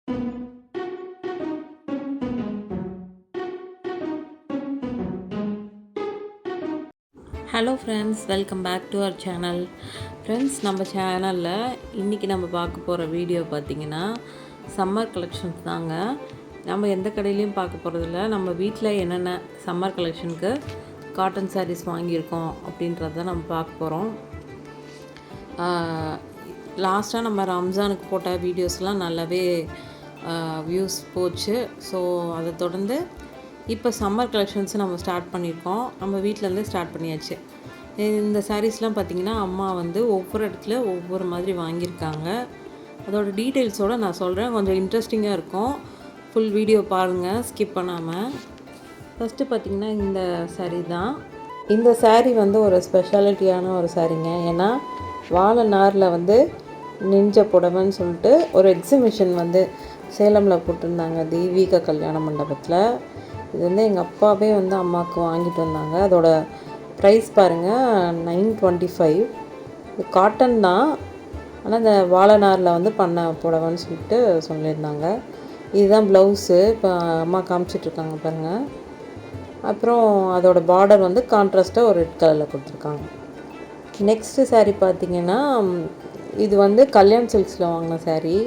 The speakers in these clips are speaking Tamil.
Hello friends, welcome back to our channel. Friends, நம்ம சேனலில் இன்றைக்கி நம்ம பார்க்க போகிற வீடியோ பார்த்திங்கன்னா சம்மர் கலெக்ஷன்ஸ் தாங்க. நம்ம எந்த கடையிலையும் பார்க்க போகிறதில்ல. நம்ம வீட்டில் என்னென்ன சம்மர் கலெக்ஷனுக்கு காட்டன் சாரீஸ் வாங்கியிருக்கோம் அப்படின்றத நம்ம பார்க்க போகிறோம். லாஸ்ட்டாக நம்ம ரம்ஜானுக்கு போட்ட வீடியோஸ்லாம் நல்லாவே வியூஸ் போச்சு. ஸோ அதை தொடர்ந்து இப்போ சம்மர் கலெக்ஷன்ஸ் நம்ம ஸ்டார்ட் பண்ணியிருக்கோம். நம்ம வீட்டிலேருந்தே ஸ்டார்ட் பண்ணியாச்சு. இந்த சாரீஸ்லாம் பார்த்திங்கன்னா அம்மா வந்து ஒவ்வொரு இடத்துல ஒவ்வொரு மாதிரி வாங்கியிருக்காங்க. அதோட டீட்டெயில்ஸோடு நான் சொல்கிறேன். கொஞ்சம் இன்ட்ரெஸ்டிங்காக இருக்கும். ஃபுல் வீடியோ பாருங்கள், ஸ்கிப் பண்ணாமல். ஃபஸ்ட்டு பார்த்திங்கன்னா இந்த சாரீ தான். இந்த சாரீ வந்து ஒரு ஸ்பெஷாலிட்டியான ஒரு சாரீங்க. ஏன்னா வாழை நாரில் வந்து நெஞ்ச புடவைன்னு சொல்லிட்டு ஒரு எக்ஸிபிஷன் வந்து சேலமில் போட்டிருந்தாங்க, தெய்வீக கல்யாண மண்டபத்தில். இது வந்து எங்கள் அப்பாவே வந்து அம்மாவுக்கு வாங்கிட்டு வந்தாங்க. அதோட ப்ரைஸ் பாருங்கள், 925. இது காட்டன் தான், ஆனால் இந்த வாழைநாரில் வந்து பண்ண புடவைன்னு சொல்லிட்டு சொல்லியிருந்தாங்க. இதுதான் ப்ளவுஸு. இப்போ அம்மா காமிச்சிட்ருக்காங்க பாருங்கள். அப்புறம் அதோட பார்டர் வந்து கான்ட்ராஸ்ட்டாக ஒரு ரெட் கலரில் கொடுத்துருக்காங்க. நெக்ஸ்ட்டு சாரீ பார்த்திங்கன்னா, இது வந்து கல்யாண் சில்க்ஸில் வாங்கின சாரீ.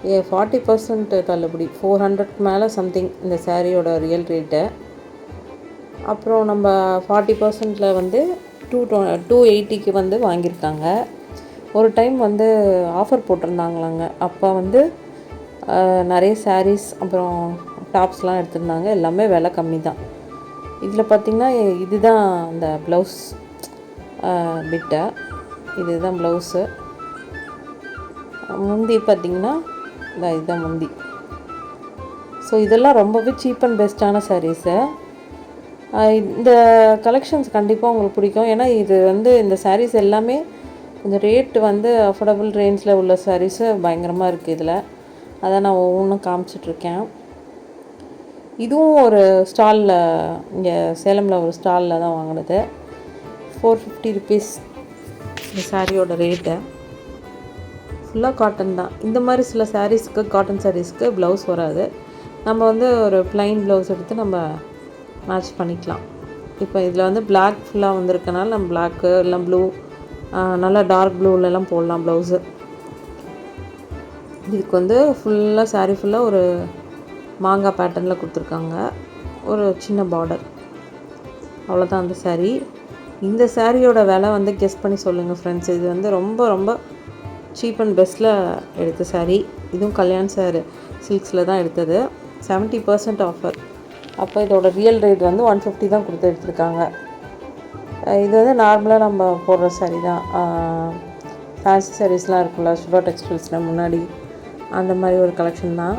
40% தள்ளுபடி, 400 மேலே சம்திங் இந்த சாரியோட ரியல் ரேட்டு. அப்புறம் நம்ம 40%ல் வந்து 280க்கு வந்து வாங்கியிருக்காங்க. ஒரு டைம் வந்து ஆஃபர் போட்டிருந்தாங்களாங்க. அப்போ வந்து நிறைய சாரீஸ் அப்புறம் டாப்ஸ்லாம் எடுத்திருந்தாங்க. எல்லாமே விலை கம்மி தான். இதில் பார்த்திங்கன்னா இதுதான் அந்த ப்ளவுஸ் பிட்டை. இதுதான் ப்ளவுஸு. முந்தி பார்த்திங்கன்னா இதுதான் முந்தி. ஸோ இதெல்லாம் ரொம்பவே சீப் அண்ட் பெஸ்ட்டான சாரீஸு. இந்த கலெக்ஷன்ஸ் கண்டிப்பாக உங்களுக்கு பிடிக்கும். ஏன்னா இது வந்து இந்த சாரீஸ் எல்லாமே கொஞ்சம் ரேட்டு வந்து அஃபோர்டபுள் ரேஞ்சில் உள்ள சாரீஸு பயங்கரமாக இருக்குது இதில். அதை நான் ஒவ்வொன்றும் காமிச்சிட்ருக்கேன். இதுவும் ஒரு ஸ்டாலில், இங்கே சேலமில் ஒரு ஸ்டாலில் தான் வாங்கினது. 450 ருபீஸ் இந்த சாரியோட ரேட்டு. ஃபுல்லாக காட்டன் தான். இந்த மாதிரி சில சாரீஸ்க்கு, காட்டன் சாரீஸ்க்கு ப்ளவுஸ் வராது. நம்ம வந்து ஒரு ப்ளைன் ப்ளவுஸ் எடுத்து நம்ம மேட்ச் பண்ணிக்கலாம். இப்போ இதில் வந்து பிளாக் ஃபுல்லாக வந்திருக்கனால நம்ம பிளாக்கு இல்லை ப்ளூ, நல்லா டார்க் ப்ளூலெலாம் போடலாம் ப்ளவுஸு. இதுக்கு வந்து ஃபுல்லாக சாரீ ஃபுல்லாக ஒரு மாங்காய் பேட்டர்னில் கொடுத்துருக்காங்க. ஒரு சின்ன பார்டர், அவ்வளோதான் அந்த சாரீ. இந்த சாரியோட விலை வந்து கெஸ் பண்ணி சொல்லுங்கள் ஃப்ரெண்ட்ஸ். இது வந்து ரொம்ப ரொம்ப சீப் அண்ட் பெஸ்ட்டில் எடுத்த சாரீ. இதுவும் கல்யாண் சில்க்ஸில் தான் எடுத்தது. 70% ஆஃபர். அப்போ இதோட ரியல் ரேட் வந்து 150 தான் கொடுத்து எடுத்துருக்காங்க. இது வந்து நார்மலாக நம்ம போடுற சாரீ தான். ஃபேன்சி சாரீஸ்லாம் இருக்குல்ல, சிவா டெக்ஸ்டைல்ஸில் முன்னாடி அந்த மாதிரி ஒரு கலெக்ஷன் தான்.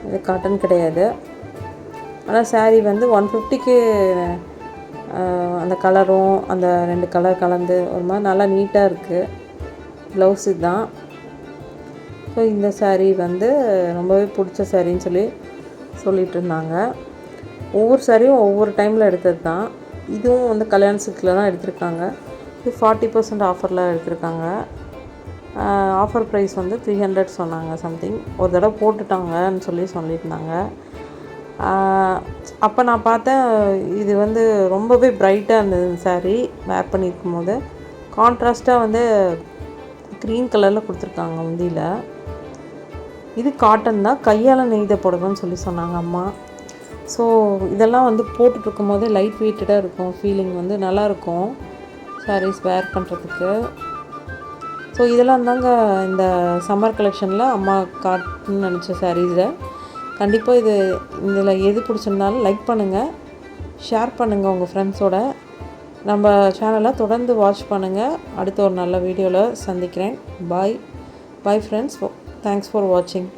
இது காட்டன் கிடையாது. ஆனால் சாரீ வந்து 150க்கு அந்த கலரும் அந்த 2 கலர் கலந்து ஒரு மாதிரி நல்லா நீட்டாக இருக்குது. ப்ளவுஸு தான். ஸோ இந்த சாரீ வந்து ரொம்பவே பிடிச்ச சாரின்னு சொல்லிகிட்டு இருந்தாங்க. ஒவ்வொரு சாரியும் ஒவ்வொரு டைமில் எடுத்தது தான். இதுவும் வந்து கல்யாண சில்க்ஸில் தான் எடுத்திருக்காங்க. இது 40% ஆஃபரில் எடுத்திருக்காங்க. ஆஃபர் ப்ரைஸ் வந்து 300 சொன்னாங்க சம்திங். ஒரு தடவை போட்டுட்டாங்கன்னு சொல்லியிருந்தாங்க. அப்போ நான் பார்த்தேன், இது வந்து ரொம்பவே ப்ரைட்டாக இருந்தது சாரீ. வேர் பண்ணியிருக்கும் போது கான்ட்ராஸ்ட்டாக வந்து க்ரீன் கலரில் கொடுத்துருக்காங்க முந்தியில். இது காட்டன் தான், கையால் நெய்த புடவைன்னு சொன்னாங்க அம்மா. ஸோ இதெல்லாம் வந்து போட்டுட்ருக்கும் போதே லைட் வெயிட்டடாக இருக்கும். ஃபீலிங் வந்து நல்லாயிருக்கும் சாரீஸ் வேர் பண்ணுறதுக்கு. ஸோ இதெல்லாம் தாங்க இந்த சம்மர் கலெக்ஷனில் அம்மா காட்டணும்னு நினச்ச சாரீஸை. கண்டிப்பாக இதில் எது பிடிச்சிருந்தாலும் லைக் பண்ணுங்கள், ஷேர் பண்ணுங்கள் உங்கள் ஃப்ரெண்ட்ஸோட. நம்ம சேனலை தொடர்ந்து வாட்ச் பண்ணுங்கள். அடுத்த ஒரு நல்ல வீடியோவில் சந்திக்கிறேன். Bye friends. தேங்க்ஸ் ஃபார் வாட்சிங்.